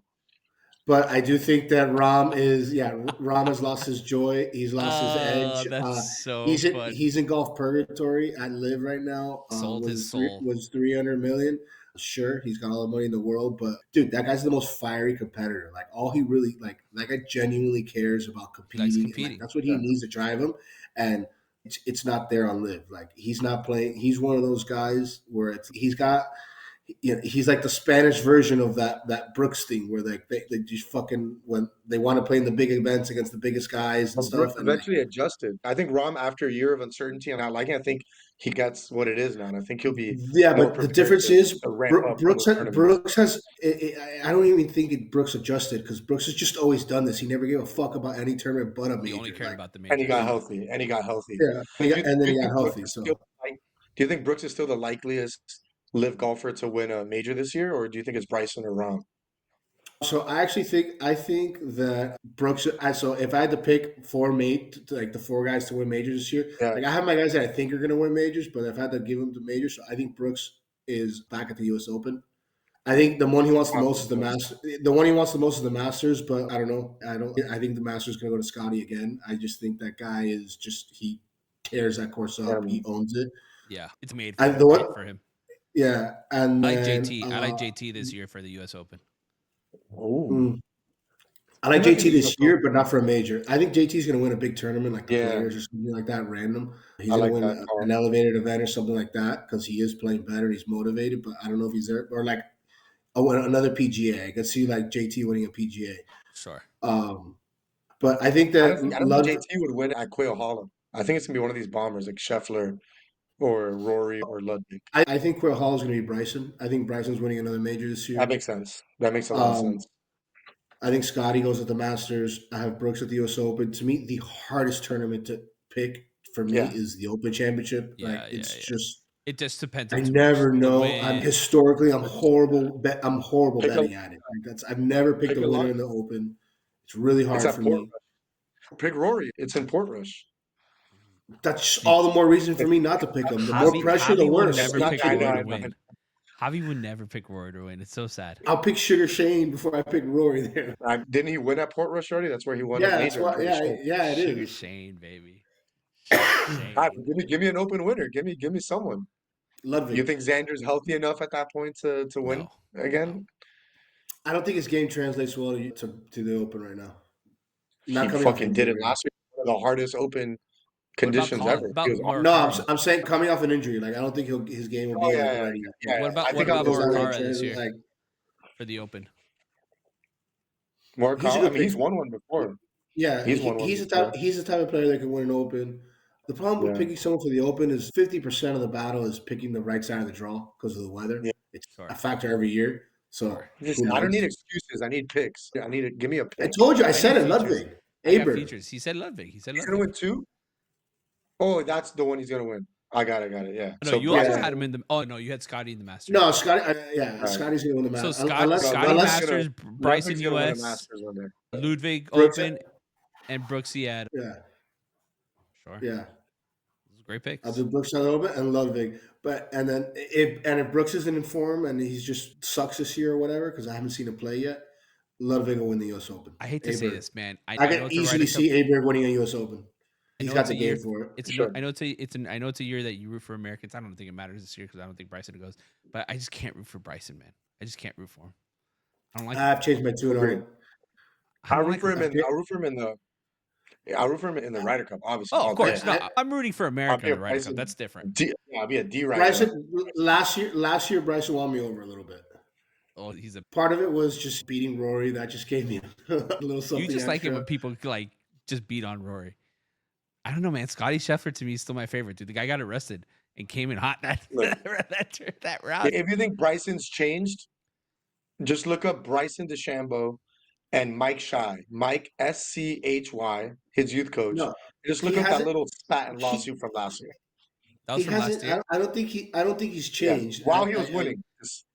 But I do think that Rom has lost his joy. He's lost his Oh, edge. that's so fun. He's in golf purgatory at Live right now. Sold his soul. Was 300 million. Sure, he's got all the money in the world, but dude, that guy's the most fiery competitor. Like all he really like that guy genuinely cares about competing. competing. Like, that's what he needs to drive him, and it's not there on Live. Like he's not playing. He's one of those guys where he's got. You know, he's like the Spanish version of that Brooks thing, where they just fucking when they want to play in the big events against the biggest guys and But Brooks stuff. And eventually adjusted. I think Rom, after a year of uncertainty and not liking, I think he gets what it is now, and I think he'll be yeah, more but the prepared difference is to ramp up for those tournaments. Brooks has. I don't even think Brooks adjusted because Brooks has just always done this. He never gave a fuck about any tournament but a He major. only cared Like, about the And he majors. got healthy. And he got healthy. yeah, and then he got healthy. So Do you think Brooks is still the likeliest live golfer to win a major this year, or do you think it's Bryson or Rom? So I think that Brooks. So if I had to pick like the four guys to win majors this year, Yeah. like I have my guys that I think are going to win majors, but if I had to give them the majors, so I think Brooks is back at the U.S. Open. I think the one he wants the most is the Masters. The one he wants the most is the Masters, but I don't know. I think the Masters is going to go to Scotty again. I just think that guy is he tears that course up. He owns it. Yeah, it's made for him. Yeah, and I like then, JT. I like JT this year for the U.S. Open. Oh, mm, I like He might be JT the this US year, Open. but not for a major. I think JT's going to win a big tournament like the Yeah, Players or something like that, random. He's I going to like win that call. an elevated event or something like that because he is playing better. He's motivated, but I don't know if he's there. Or like another PGA. I could see like JT winning a PGA. Sure. But I think that I don't think Love. JT would win at Quail Hollow. I think it's gonna be one of these bombers like Scheffler or Rory or Ludwig. I think Quail Hall is going to be Bryson. I think Bryson's winning another major this That year. makes sense. That makes a lot of Um, sense. I think Scotty goes at the Masters. I have Brooks at the U.S. Open. To me, the hardest tournament to pick for me Yeah, is the Open Championship. Like Yeah, yeah, it's yeah. just It just depends I on too much. never The know. I'm wind. historically I'm horrible. I'm horrible pick a betting at it. Like that's I've never picked pick a a winner lock. in the Open. It's really It's hard at for Port me. Rush. Pick Rory. It's in Port Rush. That's The all the more reason for It's, me not to pick him. The more Javi pressure, the Javi will worse. it's never I'm not. pick I kidding know. Rory I to you. know. win. Javi would never pick Rory to win. It's so sad. I'll pick Sugar Shane before I pick Rory there. Didn't he win at Port Rush already? That's where he won his Yeah, that's major. I'm why. pretty Yeah, sure. yeah, it Sugar is. Shane, baby. Sugar God, Shane. give me an open winner. Give me someone. You Ludwig. think Xander's healthy enough at that point to win No. again? I don't think his game translates well to the Open right now. Not He coming off fucking did injury it right now. last week. One of the hardest open What about conditions Colin? ever. He About was No, Morikawa? I'm saying coming off an injury. Like I don't think his game will Oh be like yeah, ready. yeah. What I about think I'm It's not over gonna Morikawa this translate. year Like for the Open? he's a Morikawa. I good mean, pick. he's won one before. Yeah, He's won one before. he's the type of player that can win an Open. The problem with Yeah, picking someone for the Open is 50% of the battle is picking the right side of the draw because of the weather. yeah. It's a Sure. factor every year. So Sure. Just, who I don't need knows? excuses. I need picks. Give me a I pick. told you. I I got said it. features. Ludwig, I got Aber. features. He said Ludwig. He said He's gonna Ludwig. win two. Oh, that's the one he's gonna win. I got it. Yeah. No, So you also Bryson. Yeah. had him in the. Oh no, you had Scotty in the Masters. No, Scotty. Yeah, All right. Scotty's gonna win the So match Scotty Ludwig's unless gonna Masters, Bryson Ludwig's gonna win a US, Masters one day. Ludwig Brooks. Open, and Brooksy at. Yeah, Sure. yeah. Those are great I'll picks. do Brooks on the Open and Ludwig. But and then if Brooks isn't in form and he's just sucks this year or whatever because I haven't seen him play yet, Ludwig will win the U.S. Open. I hate to say Aber. this, man. I I know can it's a easily Ryder Cup. see Aber winning a U.S. Open. I He's know got it's the a year. game for it. It's Sure. I know it's a year that you root for Americans. I don't think it matters this year because I don't think Bryson goes. But I just can't root for Bryson, man. I just can't root for him. I don't like. I've changed my tune on Agreed. it. I I'll don't root like for him. him in. I'll root for him in the. I'll root for him in the Ryder Cup. Obviously, Oh, of all day. course. No, I'm rooting for I'll America be in a the Ryder Cup. Bryson. That's different. I'll be a D Ryder. Bryson last year Bryson won me over a little bit. Oh, he's a. Part of it was just beating Rory. That just gave me a little You something just like it extra. when people like just beat on Rory. I don't know, man. Scotty Scheffler to me is still my favorite, dude. The guy got arrested and came in hot that Look, that round. if you think Bryson's changed, just look up Bryson DeChambeau and Mike Shy. Mike Schy, his youth coach. No, Just he look up that hasn't. little spat and He lawsuit from last year. That he was from last hasn't. year. I don't think he. I don't think he's Yeah, changed. while he was winning.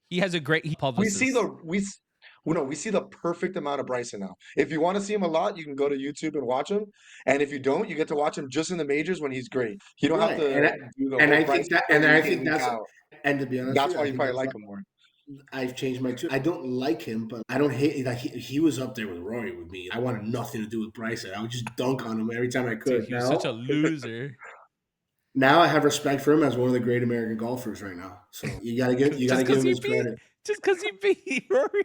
He has a great We publicist. see the we see the perfect amount of Bryson now. If you want to see him a lot, you can go to YouTube and watch him. And if you don't, you get to watch him just in the majors when he's great. You don't have Right, to do the and whole I Bryson think that, thing and I week in, think week that's. out. And to be honest, That's with you, why I you think probably that's like him more. I've changed my tune. I don't like him, but I don't hate. Like he was up there with Rory with me. I wanted nothing to do with Bryson. I would just dunk on him every time I Dude, could. he was such a loser. Now I have respect for him as one of the great American golfers right now. So you gotta give Just him because his credit. he beat Rory.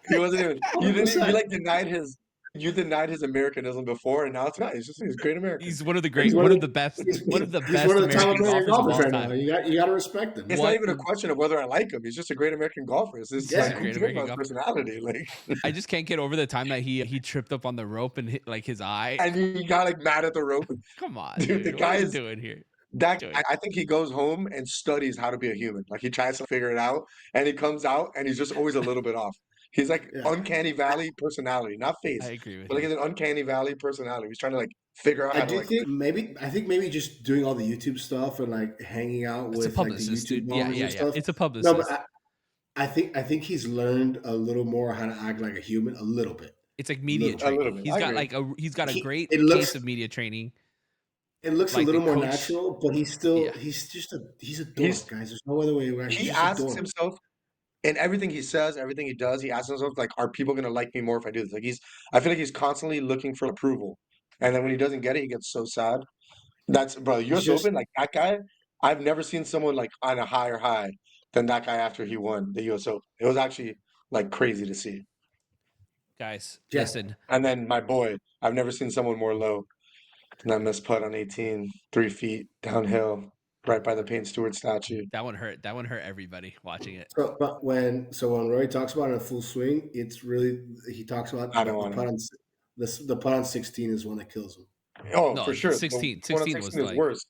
He wasn't even you didn't 100%. you like denied his Americanism before, and now it's not. He's a great American. He's one of the And great, one of the best, He's one of the he's best one of the top American American golfers of golfers all right now. time. You got to respect him. It's What? not even a question of whether I like him. He's just a great American golfer. It's just Yeah. like a who great cares American about his golfer. personality? Like, I just can't get over the time that he tripped up on the rope and hit like his eye. and he got like mad at the rope. Come on, Dude, dude. the What guy are you is doing here? that. I think he goes home and studies how to be a human. Like he tries to figure it out, and he comes out, and he's just always a little bit off. He's like Yeah. uncanny valley personality, not I face, agree with but like you. he's an uncanny valley personality. He's trying to like figure out I how to do like. think maybe just doing all the YouTube stuff and like hanging out It's a with like the publicist, YouTube dude. Yeah, bombers yeah, and yeah. stuff. It's a No, publicist. but I think he's learned a little more how to act like a human, a little bit. It's like media Little. A little training. bit. He's I got agree. like he's got a great It case looks of media training. it looks Like a the little more coach. natural, but he's Yeah. just he's a dork, He's guys. There's no other way around. he He's just a asks dork. himself in everything he says, everything he does, he asks himself like, are people gonna like me more if I do this? Like I feel like he's constantly looking for approval, and then when he doesn't get it, he gets so sad. That's bro, He's U.S. just Open, like that guy. I've never seen someone like on a higher high than that guy after he won the U.S. Open. It was actually like crazy to see. Guys, Yeah. listen. And then my boy, I've never seen someone more low than that missed putt on 18, 3 feet downhill, right by the Payne Stewart statue. That one hurt. That one hurt everybody watching it. When Roy talks about it in full swing, it's really he talks about I the, don't the want putt to. on the putt on 16 is one that kills him. Oh, No, for sure. The 16. one on 16 was 16 is like worse.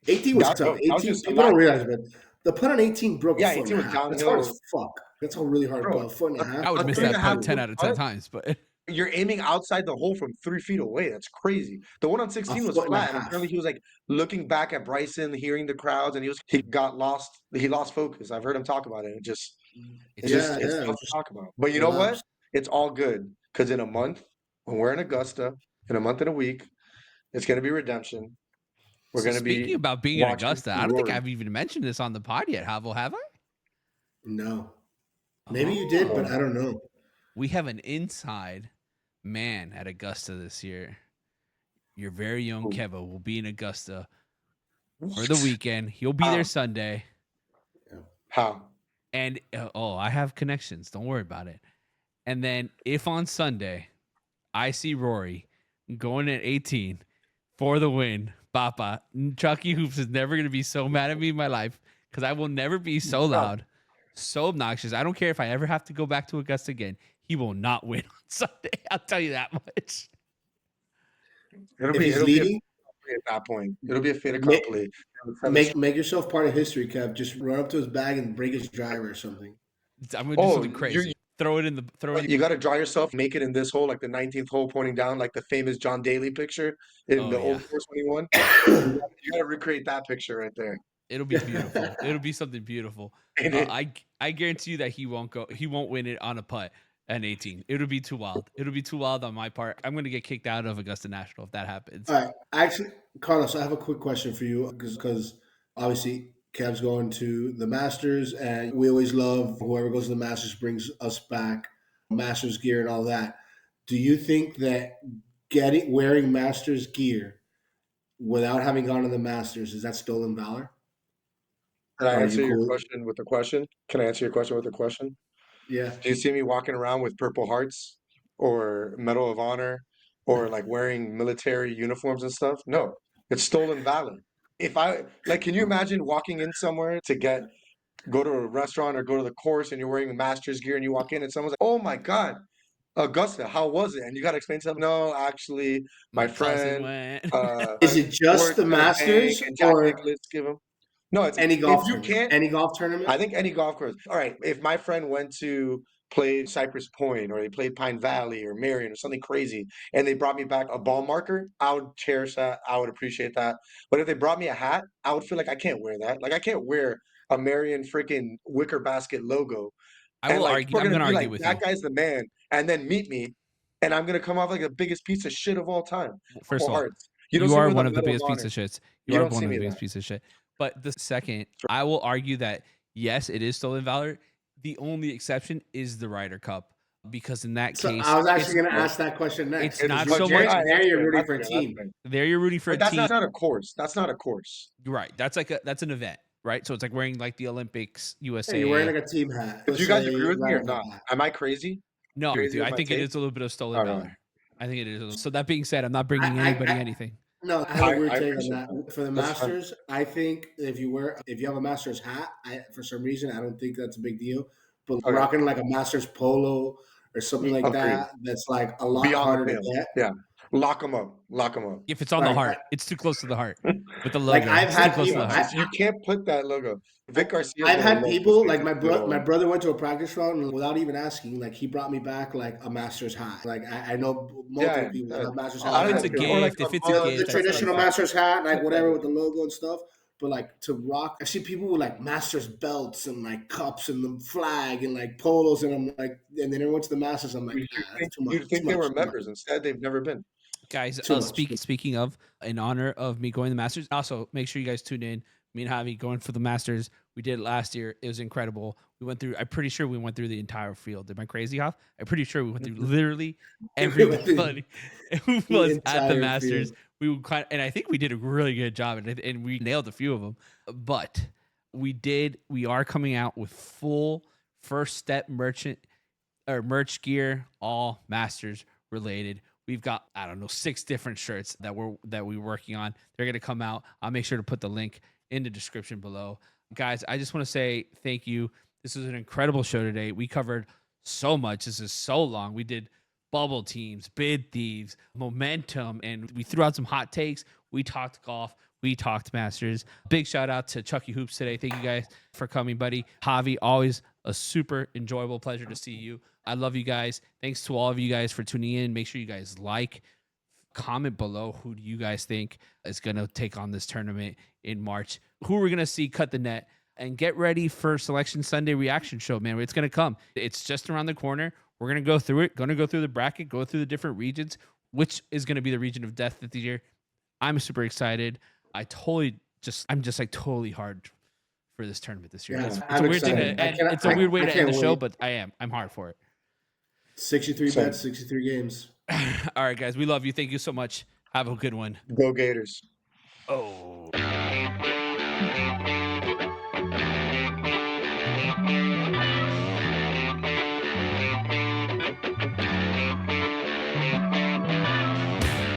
18 was That, tough. that was 18 just a people don't lack. realize, but the putt on 18 broke a Yeah, foot 18 and a was half. That's hard downhill. as fuck. That's a really hard Bro, putt. A foot and a half. I would a miss three and that a half putt Dude, 10 foot out of 10 putt, times, but you're aiming outside the hole from 3 feet away. That's crazy. The one on a 16 was foot and a flat, and half. apparently he was like looking back at Bryson, hearing the crowds, and he got lost. He lost focus. I've heard him talk about it. it's just It's tough to Just talk about. But you know what? collapsed. It's all good because in a month, when we're in Augusta, in a month and a week, it's going to be redemption. We're so going to speaking be about being in watching Augusta, I don't think Rory. I've even mentioned this on the pod yet, have I? No. Maybe you did, but Oh, I don't know. we have an inside man at Augusta this year. Your very own Ooh. Keva will be in Augusta for the What? weekend. He'll be How? there Sunday. How? And I have connections. Don't worry about it. And then if on Sunday I see Rory going at 18 for the win, Papa, Chucky Hoops is never going to be so mad at me in my life because I will never be so loud, so obnoxious. I don't care if I ever have to go back to Augusta again. He will not win on Sunday. I'll tell you that much. If he's It'll be a leading, at that point. It'll be a fait make, accompli. make yourself part of history, Kev. Just run up to his bag and break his driver or something. I'm going to do Oh, something crazy. Throw it in the. you got to draw yourself, make it in this hole, like the 19th hole pointing down, like the famous John Daly picture in Oh, the yeah. Old Course when he won. You got to recreate that picture right there. It'll be beautiful. It'll be something beautiful. Ain't it? I guarantee you that he won't win it on a putt at 18. It'll be too wild. It'll be too wild on my part. I'm gonna get kicked out of Augusta National if that happens. All right. Actually, Carlos, I have a quick question for you because obviously Kev's going to the Masters, and we always love whoever goes to the Masters brings us back Masters gear and all that. Do you think that wearing Masters gear without having gone to the Masters is that stolen valor? Can I Are answer you your cool? question with a question? Can I answer your question with a question? Yeah. Do you see me walking around with Purple Hearts or Medal of Honor or like wearing military uniforms and stuff? No, it's stolen valor. If I like, can you imagine walking in somewhere to go to a restaurant or go to the course and you're wearing the Masters gear and you walk in and someone's like, "Oh my God, Augusta, how was it?" And you got to explain to them, "No, actually, my My cousin friend went. Is it just works the at a bank Masters and Jack or Nicklaus give him." No, it's any if golf you tournament? can't. Any golf tournament? I think any golf course. All right, if my friend went to play Cypress Point or they played Pine Valley or Marion or something crazy, and they brought me back a ball marker, I would cherish that. I would appreciate that. But if they brought me a hat, I would feel like I can't wear that. Like I can't wear a Marion freaking wicker basket logo, I and will like argue. people are I'm gonna gonna be argue like, with "That you. guy's the man," and then meet me, and I'm gonna come off like the biggest piece of shit of all time. First Purple of all, Hearts. You don't you see me are with a one of the Medal of biggest pieces Honor. of shits. You You are don't one see of the me biggest that. pieces of shit. But the second, I will argue that yes, it is stolen valor. The only exception is the Ryder Cup because in that So case, I was it's actually going to ask that question next. it's not But so Jay, much. all right, There that's you're fair. rooting That's for a fair. That's team. fair. There you're rooting for a But that's team. not a course. That's not a course. You're right. That's an event, right? So it's like wearing like the Olympics Hey, USA. you're wearing like a team hat. Do you guys agree USA with me or Ryder Cup not? hat. Am I crazy? No, with Crazy you. with I my think it take? is a little bit of stolen Okay. valor. I think it is. So that being said, I'm not bringing anybody anything. No, I have a weird I take on appreciate that. that. For the That's fine. Masters, I think if you have a Masters hat, for some reason I don't think that's a big deal. But Okay. rocking like a Masters polo or something like Agreed. that, that's like a lot Beyond the harder to pale. get. Yeah. Lock them up. Lock them up. If it's on the Like, heart, it's too close to the heart. With the like logo, I've it's too had close to people, the heart. You can't put that logo. Vic Garcia's I've gonna had love this people because like he's a good my old. brother went to a practice round and without even asking, like he brought me back like a Masters hat. Like I know multiple Yeah. people that have Masters hat. Oh, if Like, it's a I don't Or like gift, a if it's a mug. the gift, that's traditional different. Masters hat, like whatever Yeah. with the logo and stuff. But like to rock, I see people with like Masters belts and like cups and the flag and like polos, and I'm like, and then everyone to the Masters, I'm like, that's too much, You'd too think they much, were too much, members. Instead, they've never been. Guys, too much. speaking of, in honor of me going to the Masters, also make sure you guys tune in. Me and Javi going for the Masters. We did it last year. It was incredible. We went through. I'm pretty sure we went through the entire field. Am I crazy, Hoff? I'm pretty sure we went through literally everybody who was at the entire Masters. field. We would and I think we did a really good job, and we nailed a few of them. But we are coming out with full first step merchant or merch gear, all Masters related. We've got, I don't know, 6 different shirts that we're working on. They're gonna come out. I'll make sure to put the link in the description below. Guys, I just want to say thank you. This was an incredible show today. We covered so much. This is so long. We did bubble teams, bid thieves, momentum, and we threw out some hot takes. We talked golf. We talked Masters. Big shout out to Chucky Hoops today. Thank you guys for coming, buddy. Javi, always a super enjoyable pleasure to see you. I love you guys. Thanks to all of you guys for tuning in. Make sure you guys like, comment below who do you guys think is going to take on this tournament in March. Who we're going to see cut the net. And get ready for Selection Sunday reaction show, man. It's going to come. It's just around the corner. We're going to go through it. Going to go through the bracket, go through the different regions, which is going to be the region of death this year. I'm super excited. I'm just like totally hard for this tournament this year. Yeah, It's I'm a weird thing excited. it's a weird way to end the show, wait. but I'm hard for it. 63 Same. bets, 63 games. All right, guys. We love you. Thank you so much. Have a good one. Go Gators. Oh.